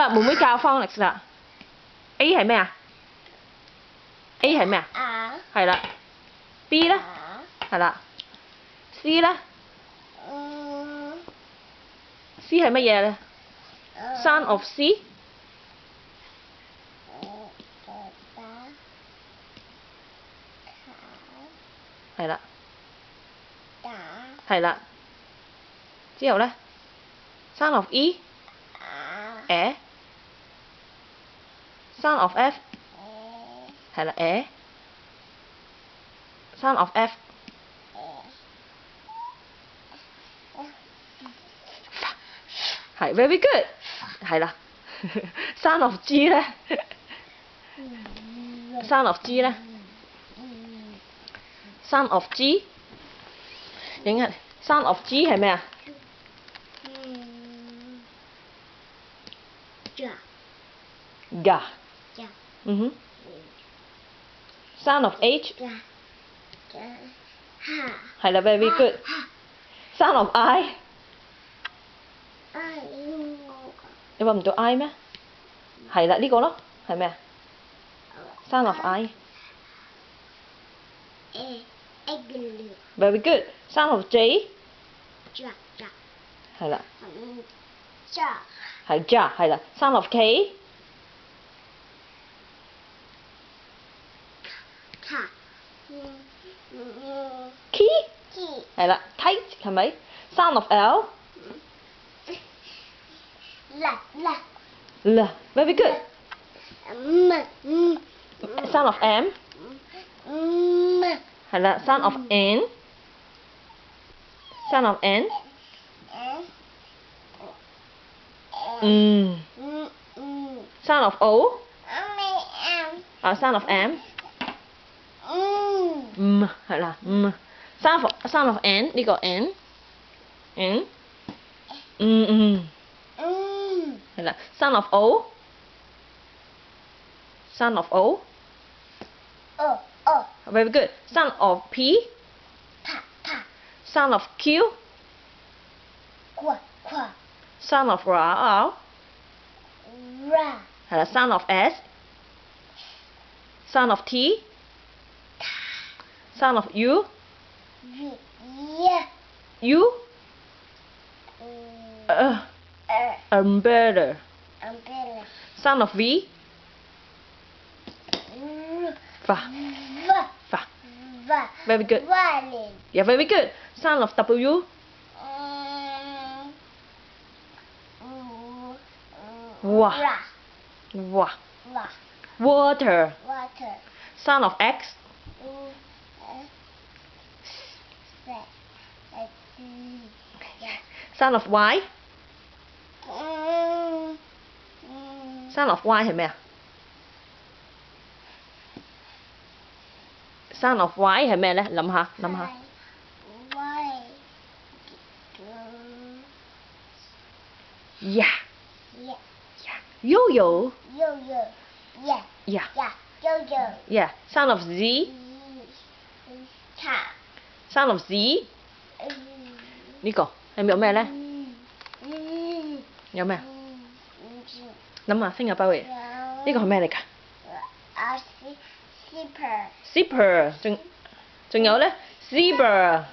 啦，妹妹教 phonics 啦。A 係咩啊 ？A 係咩啊？啊。係啦。B 咧？係啦。C 咧？C 係乜嘢咧？Sound of C。係啦。係啦。之後咧 ，Sound of E。誒。Sound of F。係啦，Sound of F。係 very good。係啦。Sound of G 咧？Sound of G 咧？Sound of G。影下 Sound of G 係咩啊？Ga。Sound of H。係啦 very good。Sound of I。你揾唔到 I 咩？係啦，呢個咯，係咩啊？Sound of I。Very good。Sound of J。係啦。係 ja 係啦。Sound of K。Key。係啦。Tight 係咪？Sound of L。Very good。Sound of M。係啦。Sound of N。Sound of N。Sound of O。Sound of M。係啦。Sound of N 呢個 N。係啦。Sound of O。Sound of O。Very good。Sound of P。Sound of Q。Sound of R。係啦。Sound of S。Sound of T。Sound of U。U。Umbrella。Sound of V。Very good。Yeah, very good。Sound of W。Water。Sound of X。Sound of Y。Sound of Y 係咩啊？Sound of Y 係咩咧？諗下。Yeah。Yo-yo。Yeah。Sound of Z。Sound of Z。呢個係咪有咩咧？有咩啊？諗下，think about it。呢個係咩嚟㗎？Zipper。仲有咧？Zebra。